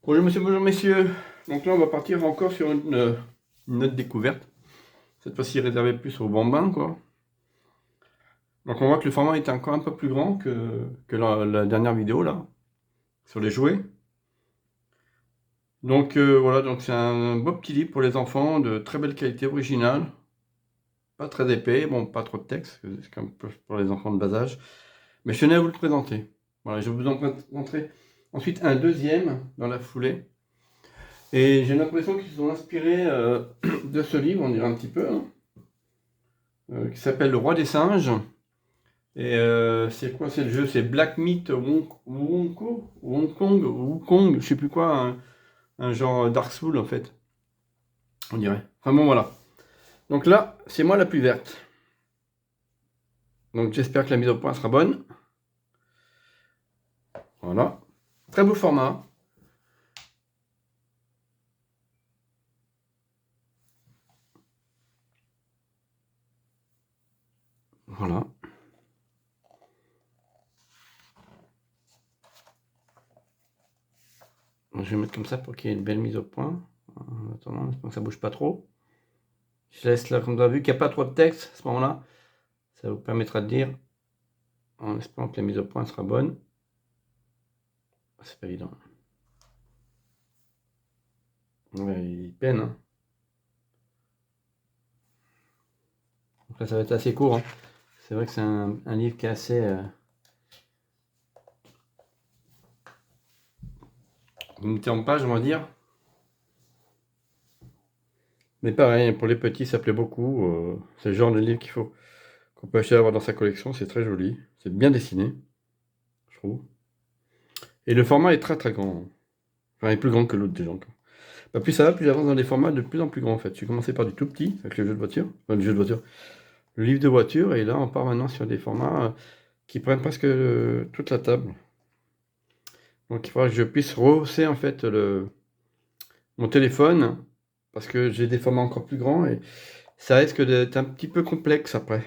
Bonjour monsieur, bonjour messieurs. Donc là on va partir encore sur une autre découverte. Cette fois-ci réservée plus aux bambins quoi. Donc on voit que le format est encore un peu plus grand que la dernière vidéo là, sur les jouets. Donc voilà, donc c'est un beau petit livre pour les enfants de très belle qualité originale. Pas très épais, bon pas trop de texte, c'est comme pour les enfants de bas âge. Mais je tenais à vous le présenter. Voilà, je vais vous en montrer ensuite un deuxième dans la foulée. Et j'ai l'impression qu'ils sont inspirés de ce livre, on dirait un petit peu, hein, qui s'appelle Le Roi des Singes. Et c'est quoi, c'est le jeu? C'est Black Myth Wukong, je sais plus quoi, un genre Dark Souls en fait, on dirait. Enfin bon, voilà. Donc là, c'est moi la plus verte. Donc j'espère que la mise au point sera bonne. Voilà. Très beau format. Voilà. Donc, je vais mettre comme ça pour qu'il y ait une belle mise au point. En attendant, j'espère que ça bouge pas trop. Je laisse là, comme vous avez vu qu'il n'y a pas trop de texte à ce moment-là. Ça vous permettra de lire en espérant que la mise au point sera bonne. C'est pas évident. Ouais, il peine. Hein. Donc là, ça va être assez court. Hein. C'est vrai que c'est un livre qui est assez limité en pages, on va dire. Mais pareil, pour les petits, ça plaît beaucoup. C'est le genre de livre qu'on peut acheter à avoir dans sa collection. C'est très joli. C'est bien dessiné, je trouve. Et le format est très très grand. Enfin, il est plus grand que l'autre déjà encore. Bah, plus ça va, plus j'avance dans des formats de plus en plus grands en fait. J'ai commencé par du tout petit, avec le jeu de voiture. Enfin, le jeu de voiture. Le livre de voiture. Et là, on part maintenant sur des formats qui prennent presque toute la table. Donc il faudra que je puisse rehausser en fait mon téléphone parce que j'ai des formats encore plus grands et ça risque d'être un petit peu complexe après.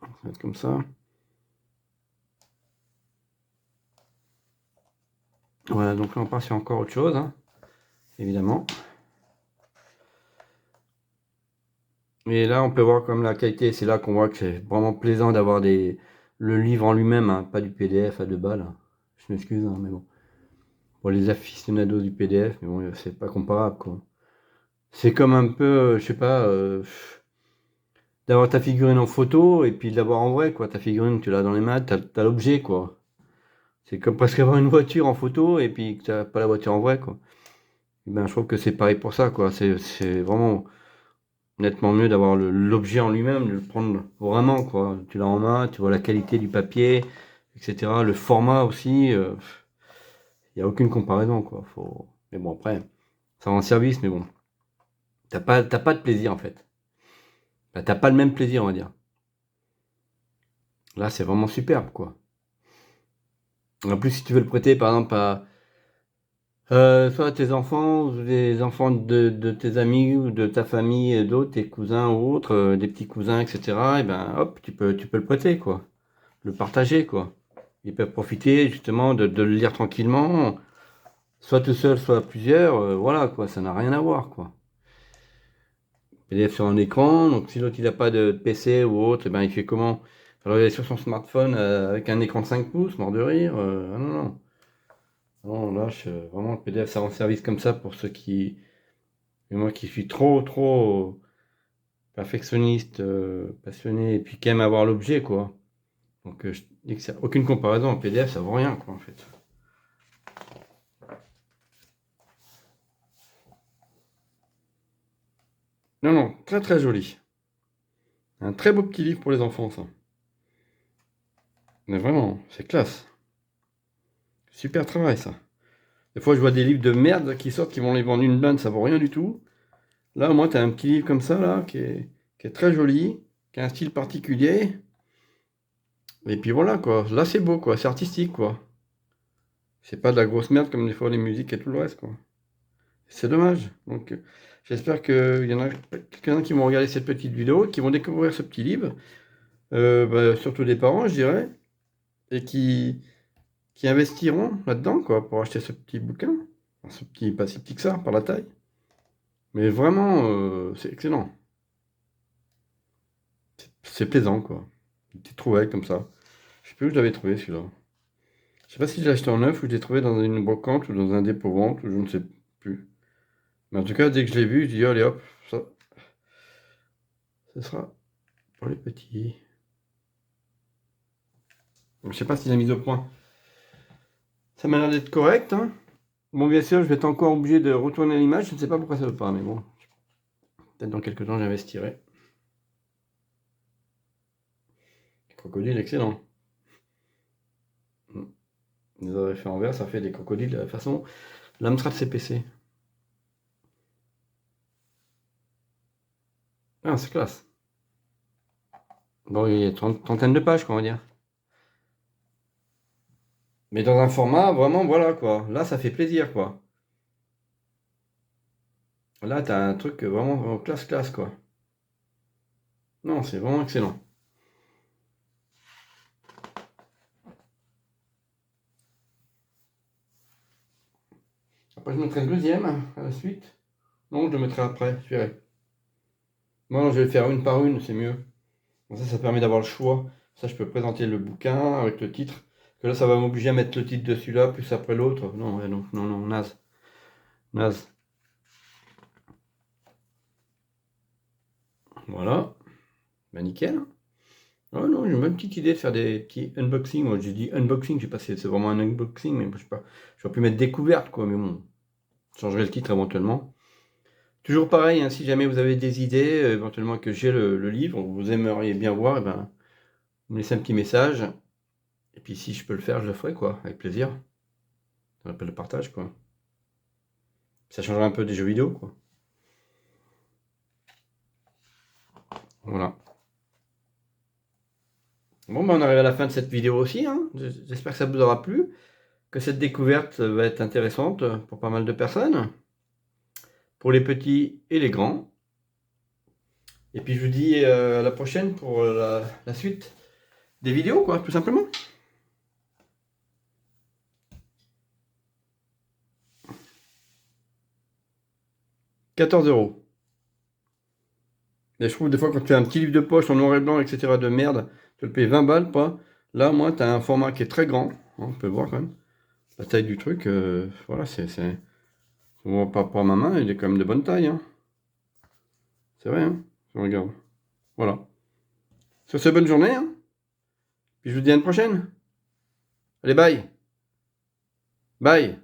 Ça va être comme ça. Voilà, donc là on part sur encore autre chose, hein, évidemment. Et là on peut voir comme la qualité, c'est là qu'on voit que c'est vraiment plaisant d'avoir le livre en lui-même, hein, pas du PDF à 2 balles. Je m'excuse, hein, mais bon. Pour les aficionados du PDF, mais bon, c'est pas comparable quoi. C'est comme un peu, je sais pas, d'avoir ta figurine en photo et puis de l'avoir en vrai quoi. Ta figurine, tu l'as dans les mains, t'as l'objet quoi. C'est comme presque avoir une voiture en photo et puis que t'as pas la voiture en vrai quoi. Et ben, je trouve que c'est pareil pour ça quoi. C'est vraiment nettement mieux d'avoir l'objet en lui-même, de le prendre vraiment quoi. Tu l'as en main, tu vois la qualité du papier, etc. Le format aussi, il n'y a aucune comparaison quoi. Mais bon après, ça rend service, mais bon, t'as pas de plaisir en fait. Bah, t'as pas le même plaisir on va dire. Là c'est vraiment superbe quoi. En plus si tu veux le prêter par exemple à soit tes enfants, ou les enfants de tes amis ou de ta famille, d'autres, tes cousins ou autres, des petits cousins, etc. Et ben hop, tu peux le prêter, quoi. Le partager, quoi. Ils peuvent profiter justement de le lire tranquillement, soit tout seul, soit à plusieurs, voilà, quoi, ça n'a rien à voir, quoi. PDF sur un écran, donc si l'autre il n'a pas de PC ou autre, eh ben il fait comment? Alors il est sur son smartphone avec un écran de 5 pouces, mort de rire, ah non, non. Non, là, vraiment, le PDF, ça rend service comme ça pour ceux qui, et moi qui suis trop perfectionniste, passionné, et puis qui aime avoir l'objet, quoi. Donc je dis que ça aucune comparaison, en PDF, ça vaut rien, quoi, en fait. Non, non, très très joli. Un très beau petit livre pour les enfants, ça. Mais vraiment, c'est classe. Super travail, ça. Des fois, je vois des livres de merde qui sortent, qui vont les vendre une blinde, ça vaut rien du tout. Là, au moins, t'as un petit livre comme ça, là, qui est très joli, qui a un style particulier. Et puis voilà, quoi. Là, c'est beau, quoi. C'est artistique, quoi. C'est pas de la grosse merde comme des fois les musiques et tout le reste, quoi. C'est dommage. Donc, j'espère qu'il y en a quelques-uns qui vont regarder cette petite vidéo, qui vont découvrir ce petit livre, surtout des parents, je dirais, et qui investiront là-dedans, quoi, pour acheter ce petit bouquin. Enfin, ce petit, pas si petit que ça, par la taille. Mais vraiment, c'est excellent. C'est plaisant, quoi. Une petite trouvaille comme ça. Je sais plus où je l'avais trouvé, celui-là. Je sais pas si je l'ai acheté en neuf ou je l'ai trouvé dans une brocante ou dans un dépôt-vente, ou je ne sais plus. Mais en tout cas, dès que je l'ai vu, je dis, allez hop, ça, ce sera pour les petits. Donc, je sais pas s'il a mis au point. Ça m'a l'air d'être correct, hein. Bon, bien sûr, je vais être encore obligé de retourner l'image. Je ne sais pas pourquoi ça ne veut pas, mais bon. Peut-être dans quelques temps, j'investirai. Crocodile, excellent. Les auraient fait en verre, ça fait des crocodiles de la façon l'Amstrad CPC. Ah, c'est classe. Bon, il y a trentaine de pages, quoi, on va dire. Mais dans un format, vraiment, voilà, quoi. Là, ça fait plaisir, quoi. Là, t'as un truc vraiment classe, quoi. Non, c'est vraiment excellent. Après, je mettrai le deuxième à la suite. Non, je le mettrai après, je verrai. Moi, je vais le faire une par une, c'est mieux. Comme ça permet d'avoir le choix. Ça, je peux présenter le bouquin avec le titre. Que là, ça va m'obliger à mettre le titre de celui-là, plus après l'autre. Non, ouais, non, non, non, naze. Naze. Voilà. Bah, nickel. Oh non, j'ai une bonne petite idée de faire des petits unboxings. Moi, j'ai dit unboxing, je sais pas si c'est vraiment un unboxing, mais je sais pas. J'aurais pu mettre découverte, quoi, mais bon. Je changerai le titre éventuellement. Toujours pareil, hein, si jamais vous avez des idées, éventuellement que j'ai le livre, vous aimeriez bien voir, eh ben, vous me laissez un petit message. Et puis si je peux le faire, je le ferai, quoi, avec plaisir. Ça s'appelle le partage, quoi. Ça changera un peu des jeux vidéo, quoi. Voilà. Bon, ben on arrive à la fin de cette vidéo aussi, hein. J'espère que ça vous aura plu, que cette découverte va être intéressante pour pas mal de personnes, pour les petits et les grands. Et puis je vous dis à la prochaine pour la suite des vidéos, quoi, tout simplement. 14 €. Et je trouve des fois quand tu as un petit livre de poche en noir et blanc, etc. de merde, tu le payes 20 balles, pas. Là, moi, tu as un format qui est très grand. Hein, on peut voir quand même. La taille du truc, voilà, c'est. On voit pas par ma main, il est quand même de bonne taille. Hein. C'est vrai, hein. Je regarde. Voilà. Sur ce, bonne journée. Hein. Puis je vous dis à une prochaine. Allez, bye. Bye.